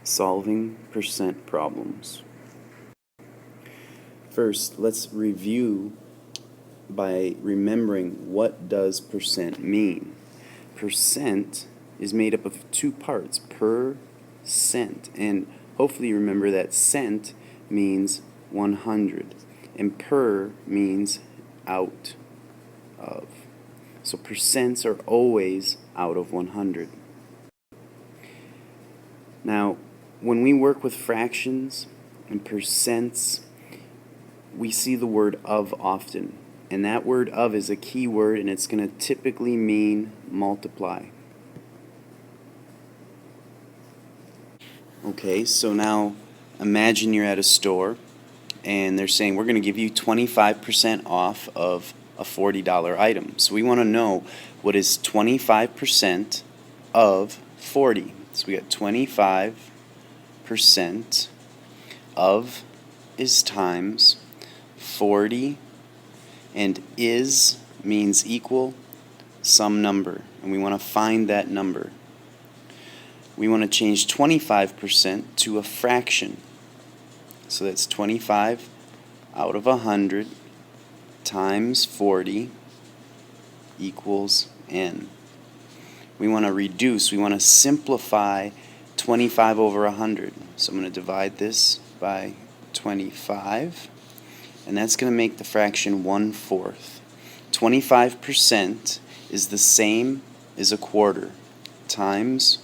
Solving percent problems. First, let's review by remembering what does percent mean. Percent is made up of two parts, per cent, and hopefully you remember that cent means 100 and per means out of. So percents are always out of 100. Now, when we work with fractions and percents, we see the word of often. And that word of is a key word, and it's going to typically mean multiply. Okay, so now imagine you're at a store and they're saying we're going to give you 25% off of a $40 item. So we want to know what is 25% of 40. So we got 25% of is times 40, and is means equal some number, and we want to find that number. We want to change 25% to a fraction. So that's 25 out of 100 times 40 equals n. We want to reduce, we want to simplify 25 over 100. So I'm going to divide this by 25, and that's going to make the fraction 1/4. 25% is the same as a quarter times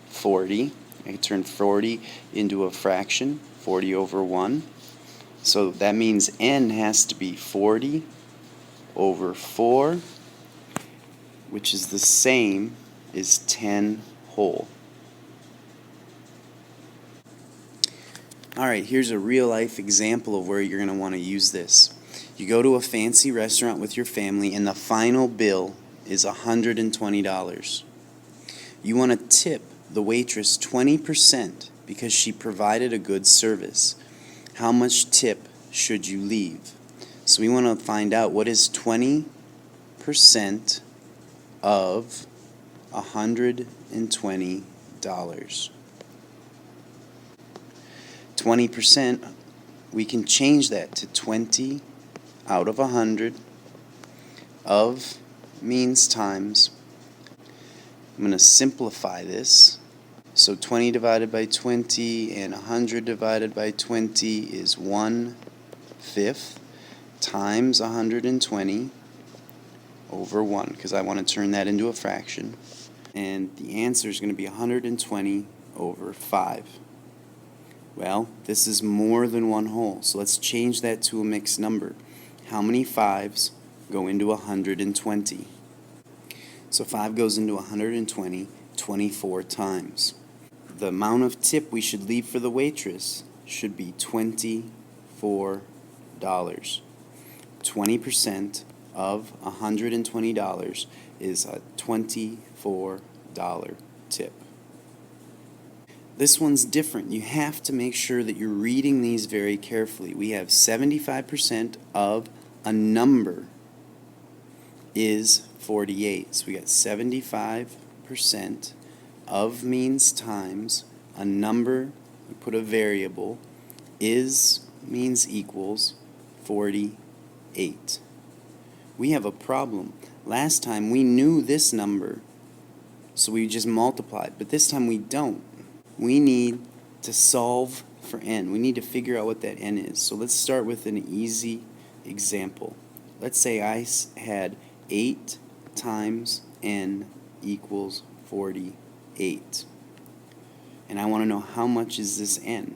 40. I can turn 40 into a fraction, 40 over 1. So that means n has to be 40 over 4, which is the same as 10 whole. Alright, here's a real-life example of where you're going to want to use this. You go to a fancy restaurant with your family and the final bill is $120. You want to tip the waitress 20% because she provided a good service. How much tip should you leave? So we want to find out what is 20% of $120. 20%, we can change that to 20 out of 100. Of means times. I'm going to simplify this. So 20 divided by 20 and 100 divided by 20 is 1/5 times 120 over 1, because I want to turn that into a fraction. And the answer is going to be 120 over 5. Well, this is more than one whole, so let's change that to a mixed number. How many 5s go into 120? So 5 goes into 120 24 times. The amount of tip we should leave for the waitress should be $24. 20% of $120 is a $24 tip. This one's different. You have to make sure that you're reading these very carefully. We have 75% of a number is 48. So we got 75% of means times a number, we put a variable, is means equals 48. We have a problem. Last time we knew this number, so we just multiplied, but this time we don't. We need to solve for n. We need to figure out what that n is. So let's start with an easy example. Let's say I had 8 times n equals 48. And I want to know how much is this n.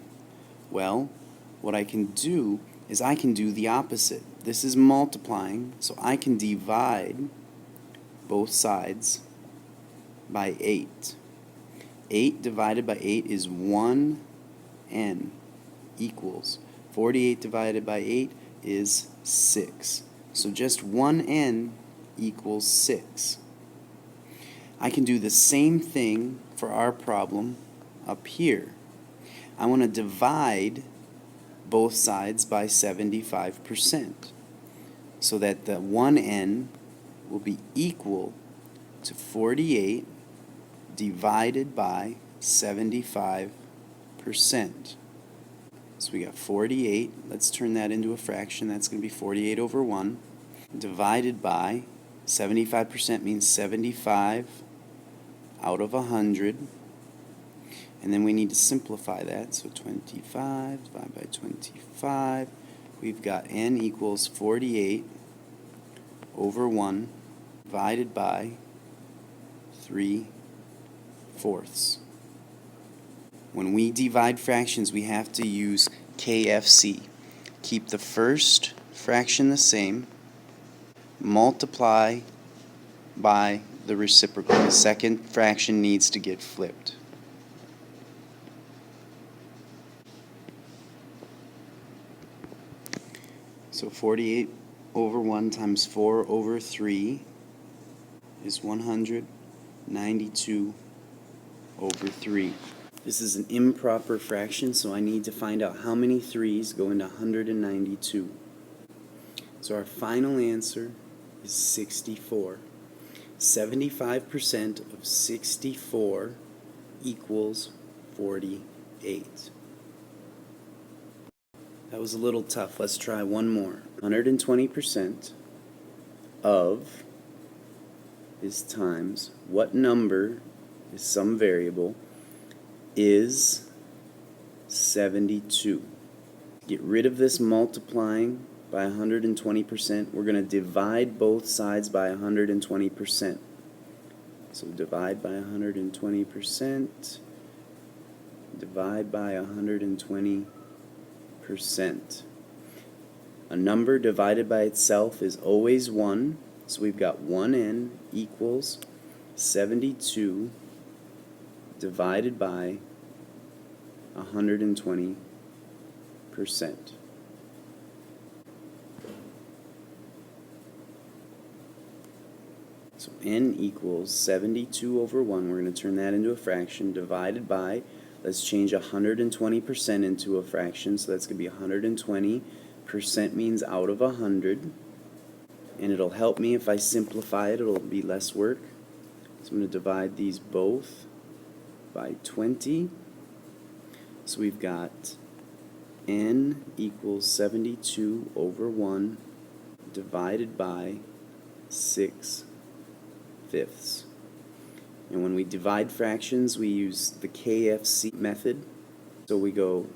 Well, what I can do is I can do the opposite. This is multiplying, so I can divide both sides by 8. 8 divided by 8 is 1n equals 48 divided by 8 is 6. So just 1n equals 6. I can do the same thing for our problem up here. I want to divide both sides by 75% so that the 1n will be equal to 48 divided by 75%. So we got 48. Let's turn that into a fraction. That's going to be 48 over 1 divided by 75% means 75 out of 100. And then we need to simplify that. So 25 divided by 25. We've got n equals 48 over 1 divided by 3/4. When we divide fractions, we have to use KFC. Keep the first fraction the same, multiply by the reciprocal. The second fraction needs to get flipped. So 48 over 1 times 4 over 3 is 192 over 3. This is an improper fraction, so I need to find out how many 3's go into 192. So our final answer is 64. 75% of 64 equals 48. That was a little tough. Let's try one more. 120% of is times what number is some variable is 72. Get rid of this multiplying by 120%. We're going to divide both sides by 120%. So divide by 120%. Divide by 120%. A number divided by itself is always 1, so we've got 1n equals 72 divided by 120%. So n equals 72 over 1. We're going to turn that into a fraction divided by, let's change 120% into a fraction, so that's going to be 120%. Means out of 100, and it'll help me if I simplify it. It'll be less work. So I'm going to divide these both by 20. So we've got n equals 72 over 1 divided by 6/5. And when we divide fractions, we use the KFC method. So we go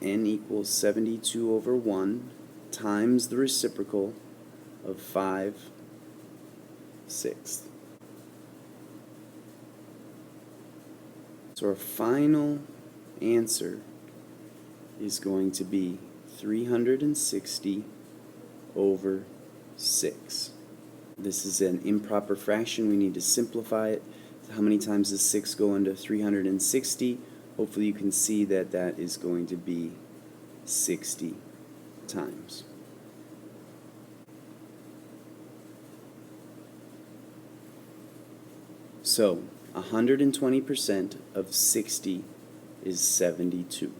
n equals 72 over 1 times the reciprocal of 5/6. So our final answer is going to be 360 over 6. This is an improper fraction. We need to simplify it. How many times does 6 go into 360? Hopefully you can see that that is going to be 60 times. So 120% of 60 is 72.